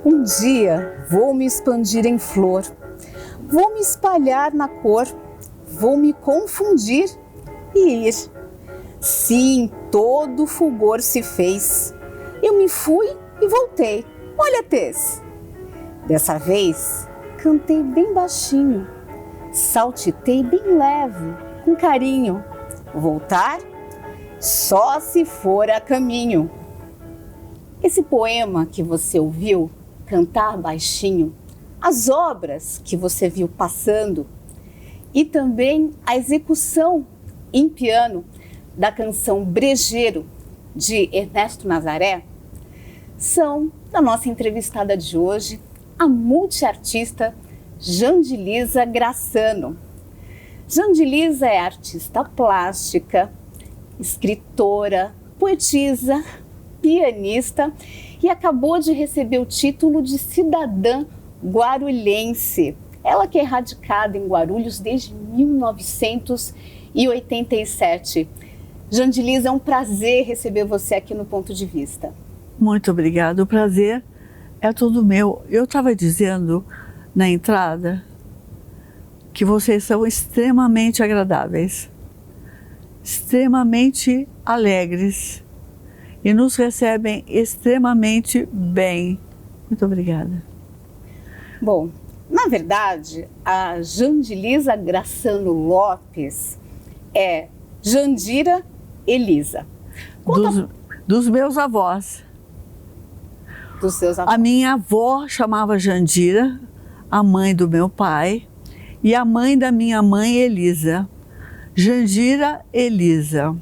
Um dia vou me expandir em flor, vou me espalhar na cor, vou me confundir e ir. Sim, todo fulgor se fez. Eu me fui e voltei. Olha, Tess. Dessa vez, cantei bem baixinho, saltitei bem leve, com carinho. Voltar? Só se for a caminho. Esse poema que você ouviu cantar baixinho, as obras que você viu passando e também a execução em piano da canção Brejeiro, de Ernesto Nazaré, são da nossa entrevistada de hoje, a multiartista Jandilisa Grassano. Jandilisa é artista plástica, escritora, poetisa, pianista e acabou de receber o título de cidadã guarulhense. Ela que é radicada em Guarulhos desde 1987. Jandilisa, é um prazer receber você aqui no Ponto de Vista. Muito obrigada, o prazer é todo meu. Eu estava dizendo na entrada que vocês são extremamente agradáveis, extremamente alegres e nos recebem extremamente bem. Muito obrigada. Bom, na verdade, a Jandilisa Grassano Lopes é Jandira Elisa. Dos meus avós. Dos seus avós. A minha avó chamava Jandira, a mãe do meu pai, e a mãe da minha mãe, Elisa. Jandira Elisa.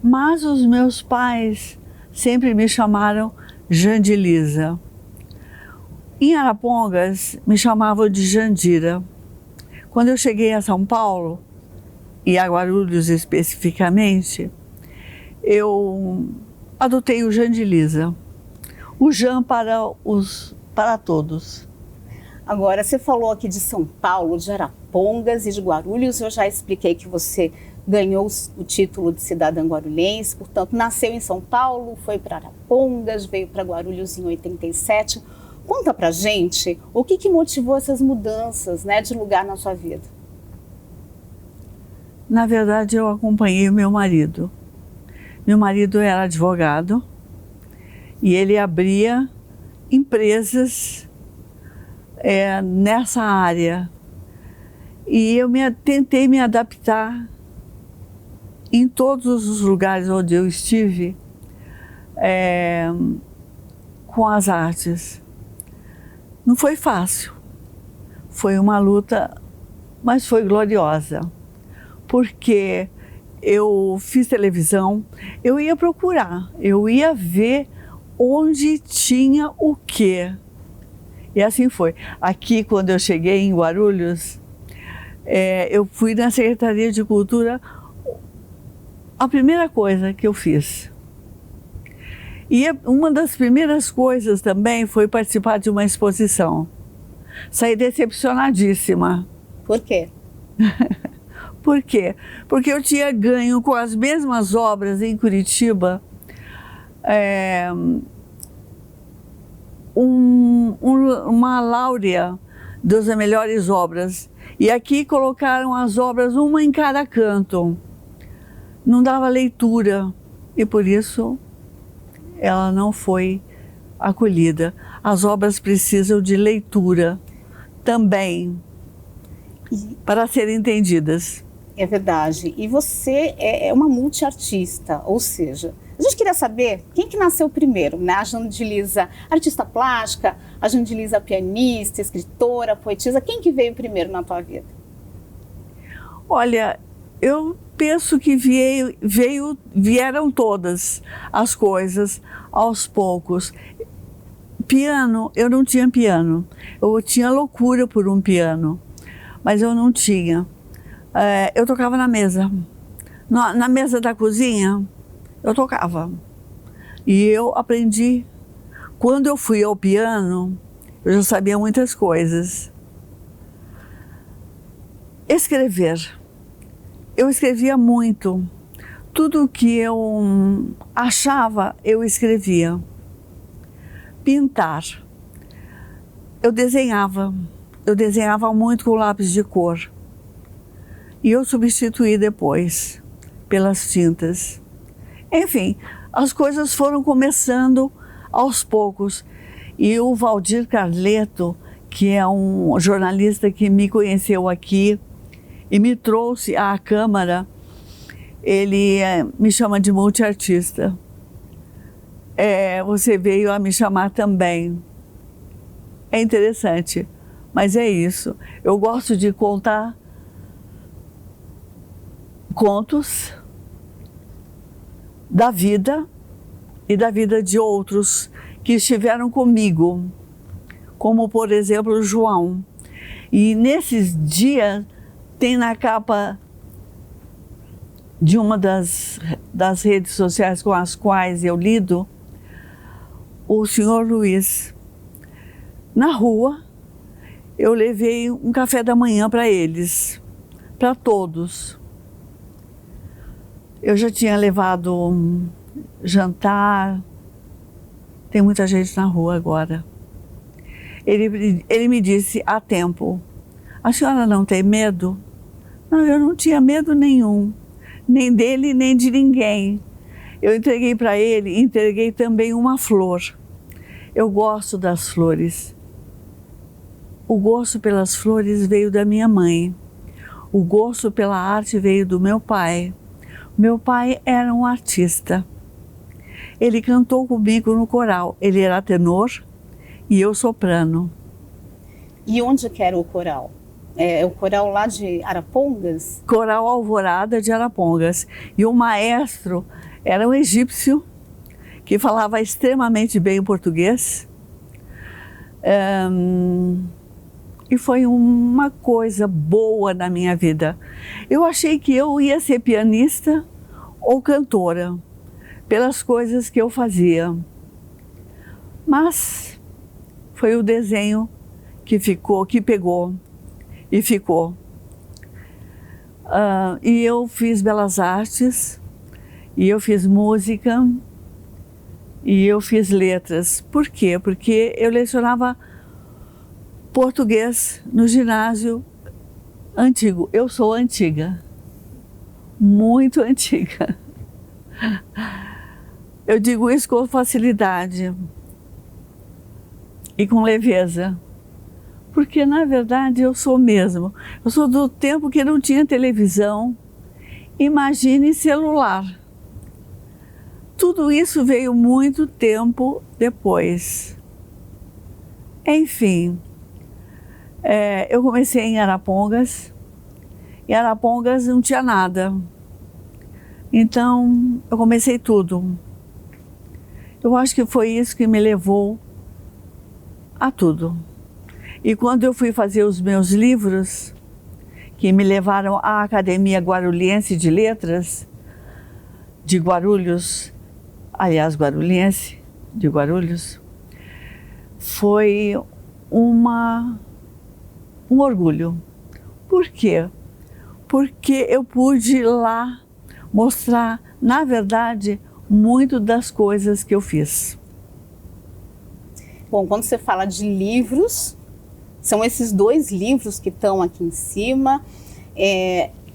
Mas os meus pais sempre me chamaram Jandilisa. Em Arapongas, me chamavam de Jandira. Quando eu cheguei a São Paulo, e a Guarulhos especificamente, eu adotei o Jandilisa. O Jan para todos. Agora, você falou aqui de São Paulo, de Arapongas e de Guarulhos. Eu já expliquei que você ganhou o título de cidadã guarulhense, portanto, nasceu em São Paulo, foi para Arapongas, veio para Guarulhos em 87. Conta pra gente o que motivou essas mudanças, né, de lugar na sua vida. Na verdade, eu acompanhei o meu marido. Meu marido era advogado e ele abria empresas nessa área. E eu tentei me adaptar em todos os lugares onde eu estive com as artes. Não foi fácil, foi uma luta, mas foi gloriosa, porque eu fiz televisão, eu ia procurar, eu ia ver onde tinha o quê. E assim foi. Aqui, quando eu cheguei em Guarulhos, eu fui na Secretaria de Cultura, a primeira coisa que eu fiz. E uma das primeiras coisas também foi participar de uma exposição. Saí decepcionadíssima. Por quê? Por quê? Porque eu tinha ganho com as mesmas obras em Curitiba uma láurea das melhores obras. E aqui colocaram as obras uma em cada canto. Não dava leitura e por isso ela não foi acolhida. As obras precisam de leitura também para serem entendidas. É verdade. E você é uma multiartista, ou seja, a gente queria saber quem que nasceu primeiro, né? A Jandilisa artista plástica, a Jandilisa pianista, escritora, poetisa. Quem que veio primeiro na tua vida? Olha, eu penso que vieram todas as coisas aos poucos. Piano, eu não tinha piano. Eu tinha loucura por um piano, mas eu não tinha. Eu tocava na mesa. Na mesa da cozinha, eu tocava. E eu aprendi. Quando eu fui ao piano, eu já sabia muitas coisas. Escrever. Eu escrevia muito. Tudo que eu achava, eu escrevia. Pintar. eu desenhava muito com lápis de cor. E eu substituí depois pelas tintas. Enfim, as coisas foram começando aos poucos. E o Valdir Carleto, que é um jornalista que me conheceu aqui e me trouxe à Câmara, ele me chama de multiartista. Você veio a me chamar também. É interessante, mas é isso. Eu gosto de contar contos da vida e da vida de outros que estiveram comigo, como por exemplo o João. E nesses dias tem na capa de uma das redes sociais com as quais eu lido, o senhor Luiz. Na rua, eu levei um café da manhã para eles, para todos. Eu já tinha levado um jantar, tem muita gente na rua agora. Ele me disse há tempo, a senhora não tem medo? Não, eu não tinha medo nenhum, nem dele, nem de ninguém. Eu entreguei para ele, entreguei também uma flor. Eu gosto das flores. O gosto pelas flores veio da minha mãe. O gosto pela arte veio do meu pai. Meu pai era um artista. Ele cantou comigo no coral. Ele era tenor e eu soprano. E onde que era o coral? É o coral lá de Arapongas? Coral Alvorada de Arapongas. E o maestro era um egípcio que falava extremamente bem o português. E foi uma coisa boa na minha vida. Eu achei que eu ia ser pianista ou cantora, pelas coisas que eu fazia. Mas foi o desenho que pegou e ficou. E eu fiz belas artes, e eu fiz música, e eu fiz letras. Por quê? Porque eu lecionava português no ginásio antigo. Eu sou antiga, muito antiga. Eu digo isso com facilidade e com leveza, porque na verdade eu sou mesmo. Eu sou do tempo que não tinha televisão, imagine celular. Tudo isso veio muito tempo depois. Enfim, eu comecei em Arapongas. Em Arapongas não tinha nada. Então, eu comecei tudo. Eu acho que foi isso que me levou a tudo. E quando eu fui fazer os meus livros, que me levaram à Academia Guarulhense de Letras, de Guarulhos, aliás, Guarulhense, de Guarulhos, foi um orgulho. Por quê? Porque eu pude lá mostrar, na verdade, muito das coisas que eu fiz. Bom, quando você fala de livros, são esses 2 livros que estão aqui em cima.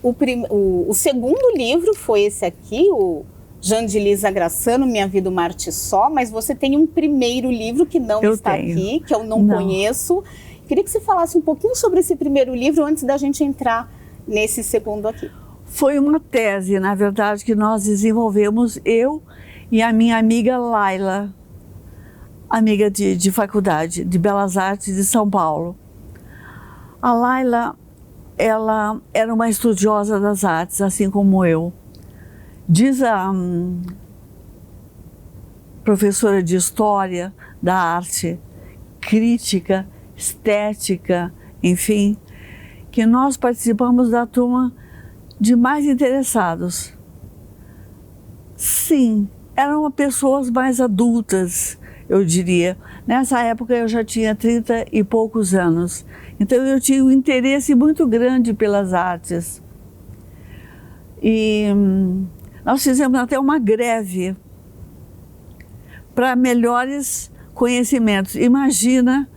O segundo livro foi esse aqui, o Jandilisa Graçano, Minha Vida uma Arte Só, mas você tem um primeiro livro que não está aqui, que eu não conheço. Queria que você falasse um pouquinho sobre esse primeiro livro antes da gente entrar nesse segundo aqui. Foi uma tese, na verdade, que nós desenvolvemos, eu e a minha amiga Laila, amiga de faculdade, de Belas Artes de São Paulo. A Laila, ela era uma estudiosa das artes, assim como eu. Diz a professora de História da Arte, crítica, estética, enfim, que nós participamos da turma de mais interessados. Sim, eram pessoas mais adultas, eu diria. Nessa época eu já tinha 30 e poucos anos, então eu tinha um interesse muito grande pelas artes. E nós fizemos até uma greve para melhores conhecimentos. Imagina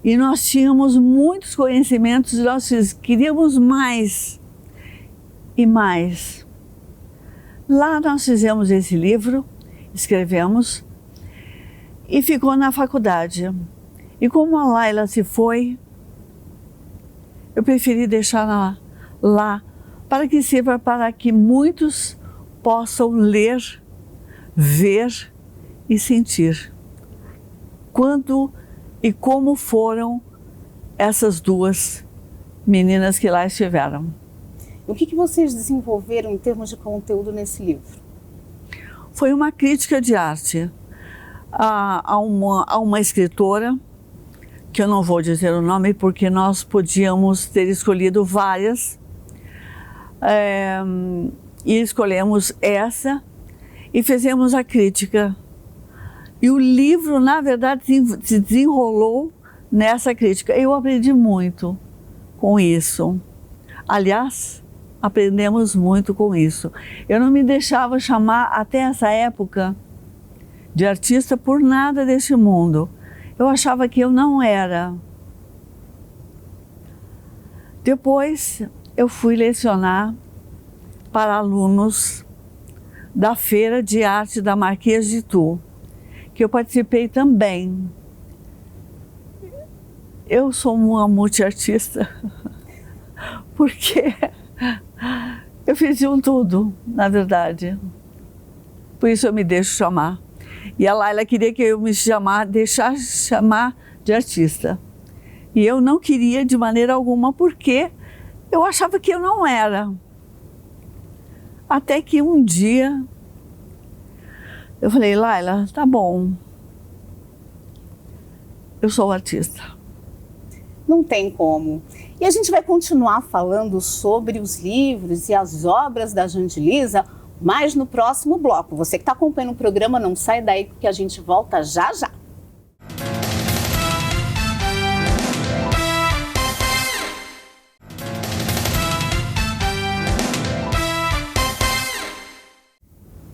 e nós tínhamos muitos conhecimentos e nós queríamos mais e mais. Lá nós fizemos esse livro, escrevemos e ficou na faculdade. E como a Laila se foi, eu preferi deixar lá para que sirva para que muitos possam ler, ver e sentir quando e como foram essas duas meninas que lá estiveram. O que vocês desenvolveram em termos de conteúdo nesse livro? Foi uma crítica de arte a uma escritora, que eu não vou dizer o nome porque nós podíamos ter escolhido várias, e escolhemos essa e fizemos a crítica. E o livro, na verdade, se desenrolou nessa crítica. Eu aprendi muito com isso. Aliás, aprendemos muito com isso. Eu não me deixava chamar, até essa época, de artista por nada deste mundo. Eu achava que eu não era. Depois, eu fui lecionar para alunos da Feira de Arte da Marquês de Itu, que eu participei também. Eu sou uma multiartista, porque eu fiz de tudo, na verdade. Por isso eu me deixo chamar. E a Laila queria que eu me deixasse chamar de artista. E eu não queria de maneira alguma, porque eu achava que eu não era. Até que um dia eu falei, Laila, tá bom, eu sou artista. Não tem como. E a gente vai continuar falando sobre os livros e as obras da Jandilisa, mas no próximo bloco. Você que está acompanhando o programa, não sai daí porque a gente volta já já.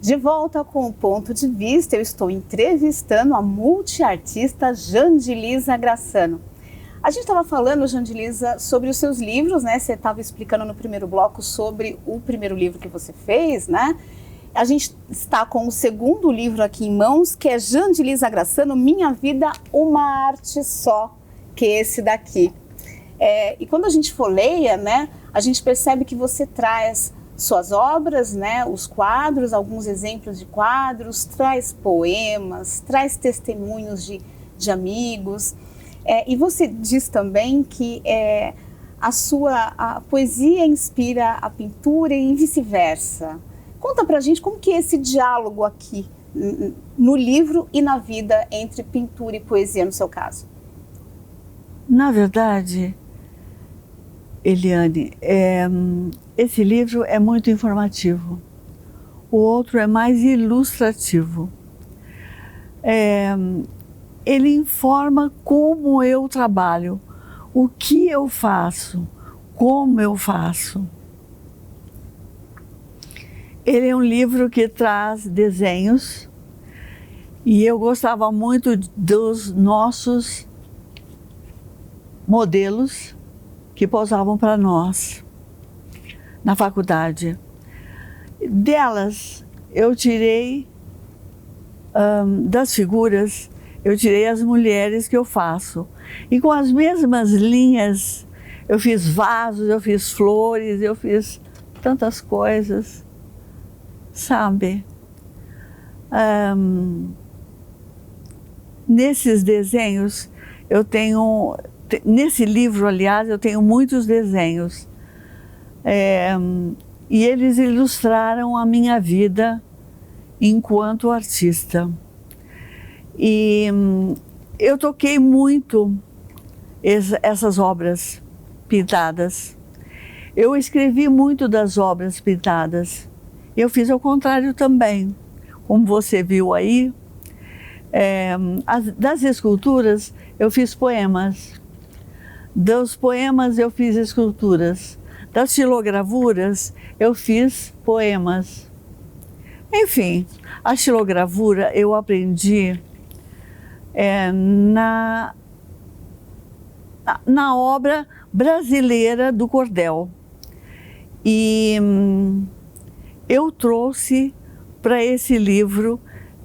De volta com o Ponto de Vista, eu estou entrevistando a multiartista Jandilisa Grassano. A gente estava falando, Jandilisa, sobre os seus livros, né? Você estava explicando no primeiro bloco sobre o primeiro livro que você fez, né? A gente está com o segundo livro aqui em mãos, que é Jandilisa Grassano, Minha Vida, Uma Arte Só, que é esse daqui. E quando a gente folheia, né, a gente percebe que você traz suas obras, né, os quadros, alguns exemplos de quadros, traz poemas, traz testemunhos de amigos. E você diz também que a poesia inspira a pintura e vice-versa. Conta pra gente como que é esse diálogo aqui no livro e na vida entre pintura e poesia, no seu caso. Na verdade, Eliane, esse livro é muito informativo. O outro é mais ilustrativo. Ele informa como eu trabalho, o que eu faço, como eu faço. Ele é um livro que traz desenhos e eu gostava muito dos nossos modelos que posavam para nós na faculdade. Delas, eu tirei, das figuras, eu tirei as mulheres que eu faço. E com as mesmas linhas, eu fiz vasos, eu fiz flores, eu fiz tantas coisas, sabe? Nesses desenhos, eu tenho... Nesse livro, aliás, eu tenho muitos desenhos. E eles ilustraram a minha vida enquanto artista. E eu toquei muito essas obras pintadas. Eu escrevi muito das obras pintadas. Eu fiz ao contrário também. Como você viu aí, das esculturas eu fiz poemas. Dos poemas eu fiz esculturas. Das xilogravuras eu fiz poemas. Enfim, a xilogravura eu aprendi na obra brasileira do cordel. E eu trouxe para esse livro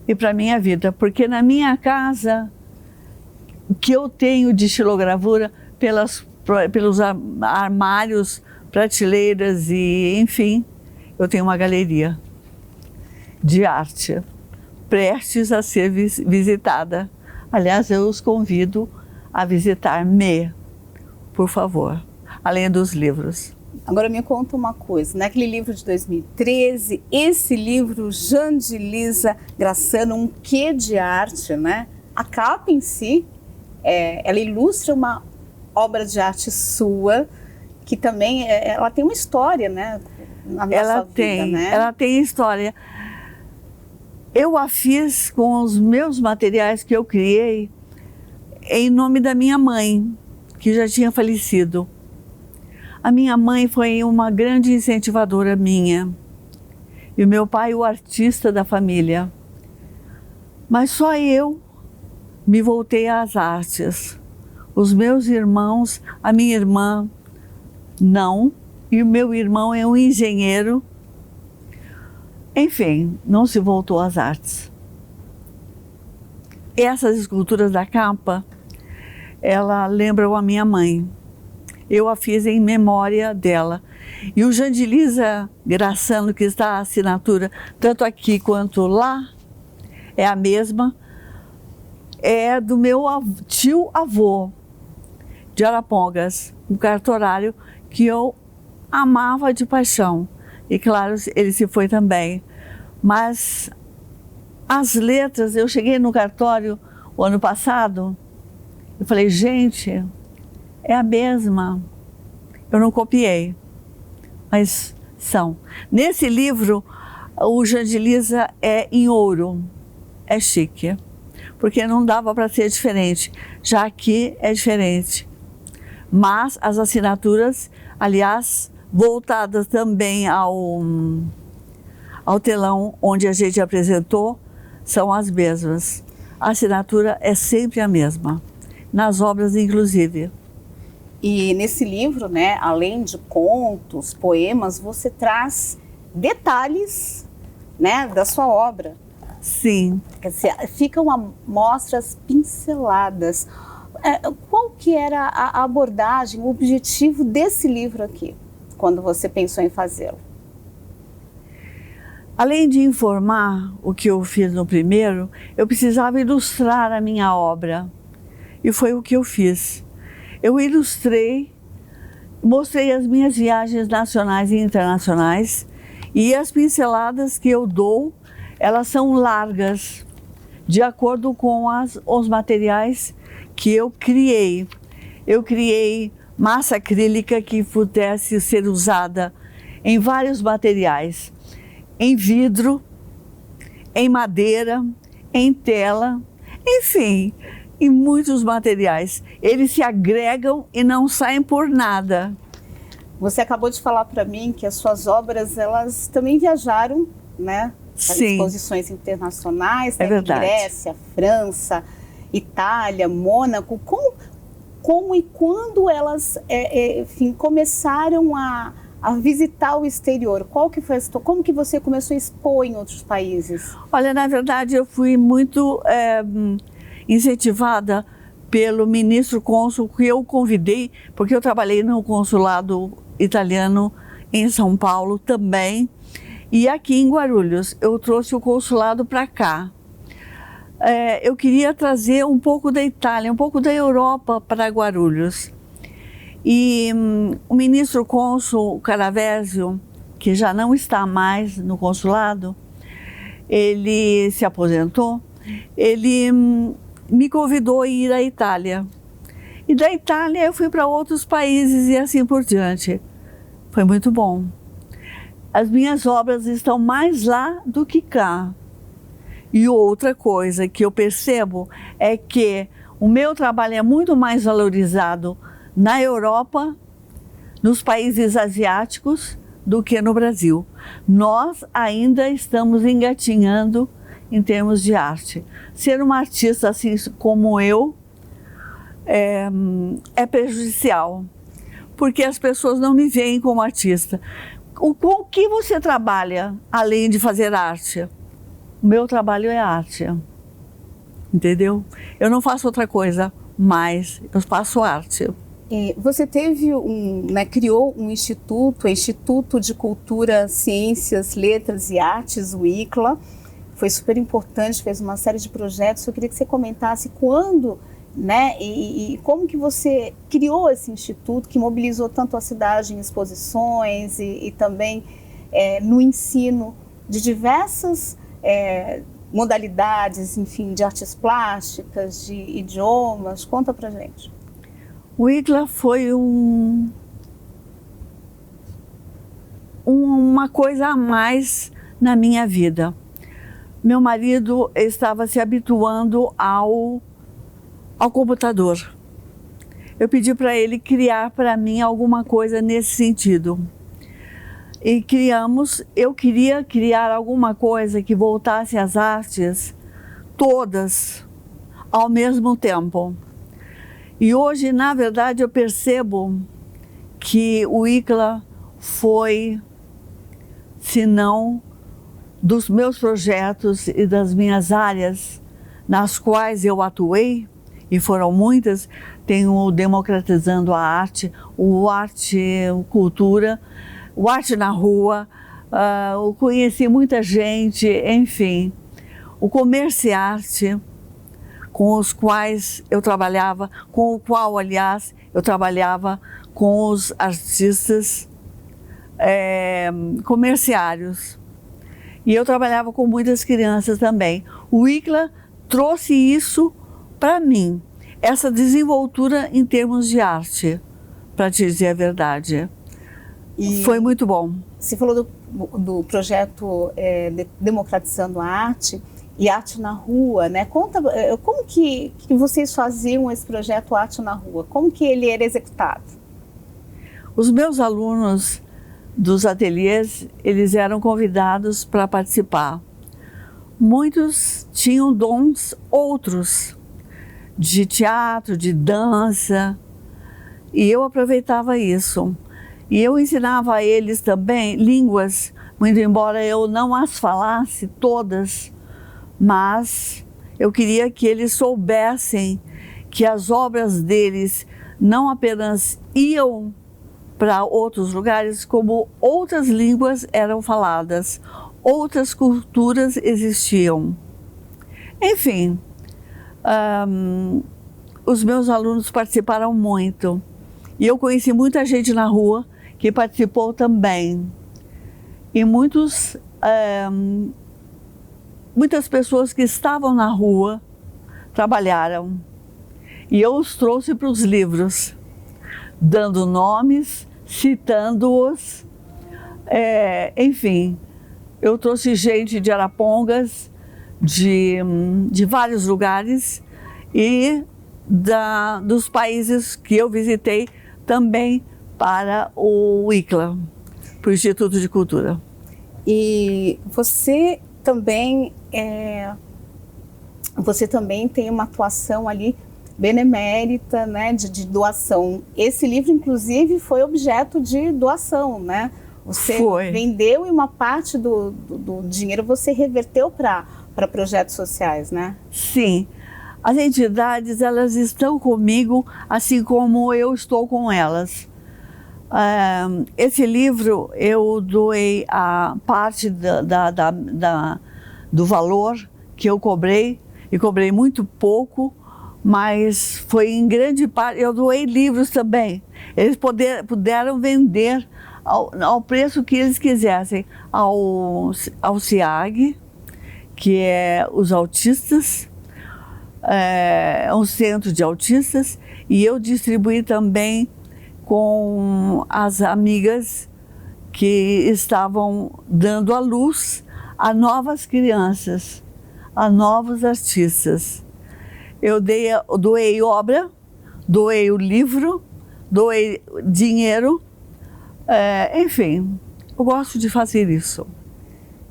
e para a minha vida, porque na minha casa, que eu tenho de estilogravura, pelos armários, prateleiras e, enfim, eu tenho uma galeria de arte prestes a ser visitada. Aliás, eu os convido a visitar-me, por favor, além dos livros. Agora me conta uma coisa, naquele livro de 2013, esse livro, Jandilisa Grassano, um quê de arte, né? A capa em si, ela ilustra uma obra de arte sua, que também, ela tem uma história, né? Na nossa vida, né? Ela tem história. Eu a fiz com os meus materiais que eu criei em nome da minha mãe, que já tinha falecido. A minha mãe foi uma grande incentivadora minha. E o meu pai, o artista da família. Mas só eu me voltei às artes. Os meus irmãos, a minha irmã, não. E o meu irmão é um engenheiro. Enfim, não se voltou às artes. Essas esculturas da capa, ela lembram a minha mãe. Eu a fiz em memória dela. E o Jandilisa Grassano, que está a assinatura, tanto aqui quanto lá, é a mesma, é do meu tio-avô, de Arapongas, um cartorário que eu amava de paixão. E claro, ele se foi também. Mas as letras, eu cheguei no cartório o ano passado, eu falei, gente, é a mesma. Eu não copiei, mas são. Nesse livro, o Jandilisa é em ouro, é chique, porque não dava para ser diferente, já aqui é diferente. Mas as assinaturas, aliás, voltadas também ao telão onde a gente apresentou, são as mesmas. A assinatura é sempre a mesma, nas obras inclusive. E nesse livro, né, além de contos, poemas, você traz detalhes, né, da sua obra. Sim. Quer dizer, ficam amostras pinceladas. Qual que era a abordagem, o objetivo desse livro aqui, quando você pensou em fazê-lo? Além de informar o que eu fiz no primeiro, eu precisava ilustrar a minha obra. E foi o que eu fiz. Eu ilustrei, mostrei as minhas viagens nacionais e internacionais, e as pinceladas que eu dou, elas são largas, de acordo com os materiais que eu criei. Eu criei massa acrílica que pudesse ser usada em vários materiais, em vidro, em madeira, em tela, enfim, em muitos materiais. Eles se agregam e não saem por nada. Você acabou de falar para mim que as suas obras, elas também viajaram, né? Para exposições internacionais, né? Verdade. Grécia, França, Itália, Mônaco. Como e quando elas enfim, começaram a visitar o exterior? Como que você começou a expor em outros países? Olha, na verdade, eu fui muito incentivada pelo ministro cônsul que eu convidei, porque eu trabalhei no consulado italiano em São Paulo também, e aqui em Guarulhos. Eu trouxe o consulado para cá. Eu queria trazer um pouco da Itália, um pouco da Europa para Guarulhos. E o ministro cônsul Caravésio, que já não está mais no consulado, ele se aposentou, ele me convidou a ir à Itália. E da Itália eu fui para outros países e assim por diante. Foi muito bom. As minhas obras estão mais lá do que cá. E outra coisa que eu percebo é que o meu trabalho é muito mais valorizado na Europa, nos países asiáticos, do que no Brasil. Nós ainda estamos engatinhando em termos de arte. Ser uma artista assim como eu é prejudicial, porque as pessoas não me veem como artista. Com o que você trabalha além de fazer arte? O meu trabalho é arte, entendeu? Eu não faço outra coisa, mas eu faço arte. Você teve criou um instituto, o Instituto de Cultura, Ciências, Letras e Artes, o ICLA. Foi super importante, fez uma série de projetos. Eu queria que você comentasse quando, né, e como que você criou esse instituto que mobilizou tanto a cidade em exposições e também no ensino de diversas modalidades, enfim, de artes plásticas, de idiomas. Conta pra gente. O ICLA foi uma coisa a mais na minha vida. Meu marido estava se habituando ao computador. Eu pedi para ele criar para mim alguma coisa nesse sentido. E eu queria criar alguma coisa que voltasse às artes todas ao mesmo tempo. E hoje, na verdade, eu percebo que o ICLA foi, se não dos meus projetos e das minhas áreas nas quais eu atuei, e foram muitas, tem o Democratizando a Arte, o Arte Cultura, o Arte na Rua, eu conheci muita gente, enfim. O Comerciarte, com os quais eu trabalhava, com o qual, aliás, eu trabalhava com os artistas comerciários. E eu trabalhava com muitas crianças também. O ICLA trouxe isso para mim, essa desenvoltura em termos de arte, para te dizer a verdade. E foi muito bom. Você falou do projeto Democratizando a Arte e Arte na Rua, né? Conta como que vocês faziam esse projeto Arte na Rua? Como que ele era executado? Os meus alunos dos ateliês, eles eram convidados para participar. Muitos tinham dons outros, de teatro, de dança, e eu aproveitava isso. E eu ensinava a eles também línguas, muito embora eu não as falasse todas, mas eu queria que eles soubessem que as obras deles não apenas iam para outros lugares, como outras línguas eram faladas, outras culturas existiam. Enfim, os meus alunos participaram muito e eu conheci muita gente na rua que participou também. E muitas pessoas que estavam na rua trabalharam. E eu os trouxe para os livros, dando nomes, citando-os. Enfim, eu trouxe gente de Arapongas, de vários lugares e dos países que eu visitei também para o ICLA, para o Instituto de Cultura. E você também tem uma atuação ali benemérita, né, de doação. Esse livro, inclusive, foi objeto de doação, né? Você vendeu e uma parte do dinheiro você reverteu para projetos sociais, né? Sim. As entidades, elas estão comigo, assim como eu estou com elas. Esse livro, eu doei a parte do valor que eu cobrei, e cobrei muito pouco, mas foi em grande parte, eu doei livros também. Eles puderam vender ao preço que eles quisessem, ao CIAG, que é os autistas, um centro de autistas, e eu distribuí também com as amigas que estavam dando à luz a novas crianças, a novos artistas. Eu doei obra, doei o livro, doei dinheiro, enfim, eu gosto de fazer isso.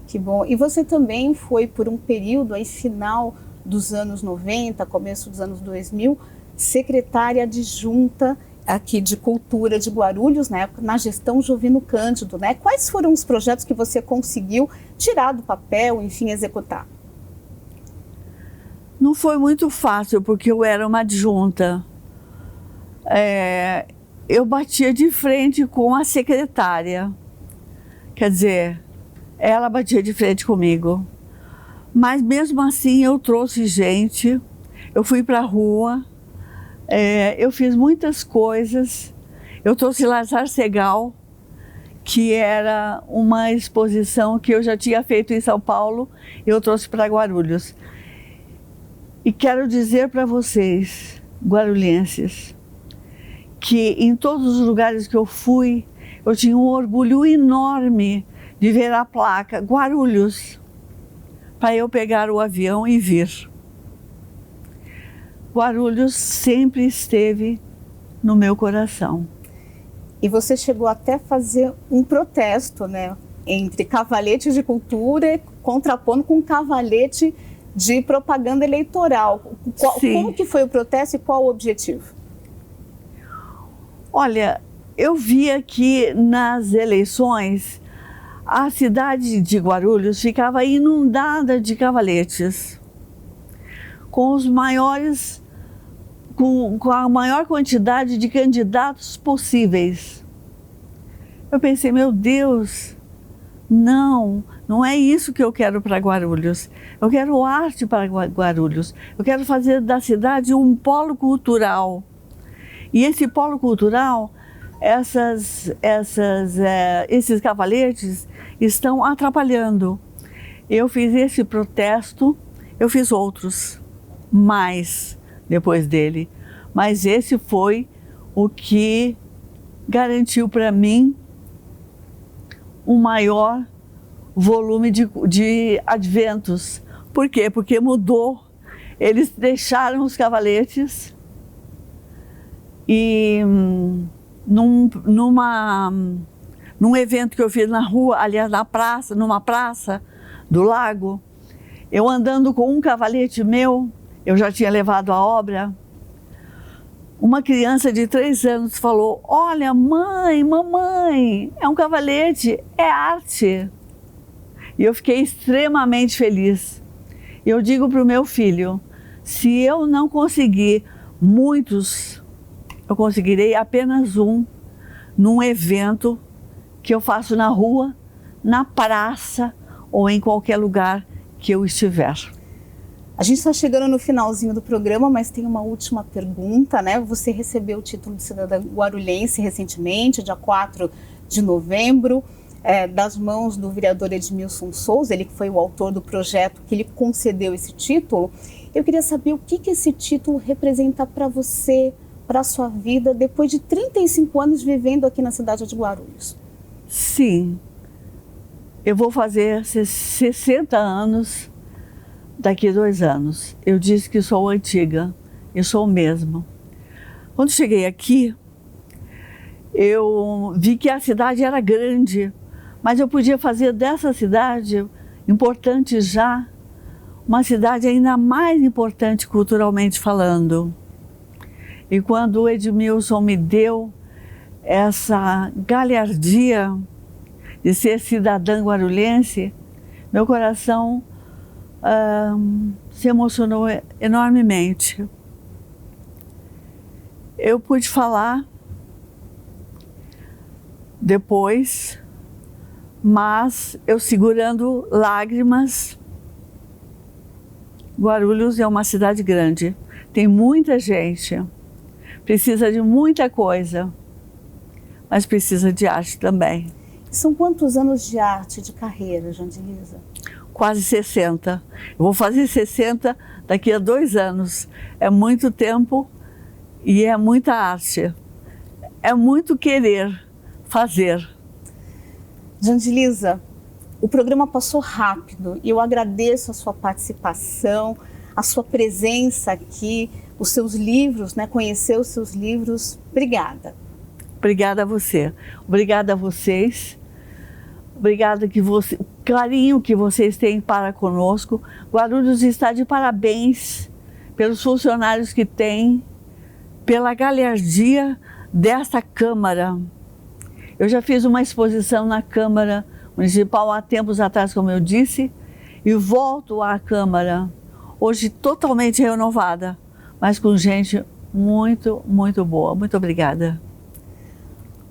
Que bom. E você também foi por um período aí final dos anos 90, começo dos anos 2000, secretária adjunta aqui de Cultura de Guarulhos, né, na gestão Jovino Cândido, né? Quais foram os projetos que você conseguiu tirar do papel, enfim, executar? Não foi muito fácil, porque eu era uma adjunta. Eu batia de frente com a secretária. Quer dizer, ela batia de frente comigo. Mas mesmo assim eu trouxe gente, eu fui para a rua, eu fiz muitas coisas. Eu trouxe Lazar Segal, que era uma exposição que eu já tinha feito em São Paulo, e eu trouxe para Guarulhos. E quero dizer para vocês, guarulhenses, que em todos os lugares que eu fui, eu tinha um orgulho enorme de ver a placa Guarulhos, para eu pegar o avião e vir. Guarulhos sempre esteve no meu coração. E você chegou até a fazer um protesto, né, entre cavalete de cultura, contrapondo com cavalete de propaganda eleitoral. Como que foi o protesto e qual o objetivo? Olha, eu via que nas eleições a cidade de Guarulhos ficava inundada de cavaletes, com os maiores, com a maior quantidade de candidatos possíveis. Eu pensei, meu Deus, não é isso que eu quero para Guarulhos. Eu quero arte para Guarulhos. Eu quero fazer da cidade um polo cultural. E esse polo cultural, esses cavaletes estão atrapalhando. Eu fiz esse protesto, eu fiz outros, mais depois dele. Mas esse foi o que garantiu para mim um maior volume de adventos. Por quê? Porque mudou. Eles deixaram os cavaletes e num evento que eu fiz na rua, aliás, numa praça do lago, eu andando com um cavalete meu, eu já tinha levado a obra, uma criança de 3 anos falou, olha, mãe, mamãe, é um cavalete, é arte. E eu fiquei extremamente feliz. Eu digo para o meu filho, se eu não conseguir muitos, eu conseguirei apenas um, num evento que eu faço na rua, na praça ou em qualquer lugar que eu estiver. A gente está chegando no finalzinho do programa, mas tem uma última pergunta, né? Você recebeu o título de cidadã guarulhense recentemente, dia 4 de novembro, das mãos do vereador Edmilson Souza, ele que foi o autor do projeto que lhe concedeu esse título. Eu queria saber o que esse título representa para você, para a sua vida, depois de 35 anos vivendo aqui na cidade de Guarulhos. Sim, eu vou fazer 60 anos daqui a 2 anos. Eu disse que sou antiga, eu sou o mesmo. Quando cheguei aqui, eu vi que a cidade era grande, mas eu podia fazer dessa cidade, importante já, uma cidade ainda mais importante culturalmente falando. E quando o Edmilson me deu essa galhardia de ser cidadã guarulhense, meu coração se emocionou enormemente. Eu pude falar depois, mas eu segurando lágrimas. Guarulhos é uma cidade grande, tem muita gente, precisa de muita coisa, mas precisa de arte também. São quantos anos de arte, de carreira, Jandilisa? Quase 60. Eu vou fazer 60 daqui a 2 anos. É muito tempo e é muita arte. É muito querer fazer. Jandilisa, o programa passou rápido e eu agradeço a sua participação, a sua presença aqui, os seus livros, né? Conhecer os seus livros. Obrigada. Obrigada a você. Obrigada a vocês. Obrigada o carinho que vocês têm para conosco. Guarulhos está de parabéns pelos funcionários que tem, pela galhardia dessa Câmara. Eu já fiz uma exposição na Câmara Municipal há tempos atrás, como eu disse, e volto à Câmara, hoje totalmente renovada, mas com gente muito, muito boa. Muito obrigada.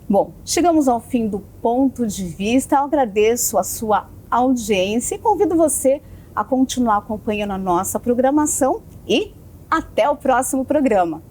Bom, chegamos ao fim do Ponto de Vista. Eu agradeço a sua audiência e convido você a continuar acompanhando a nossa programação e até o próximo programa.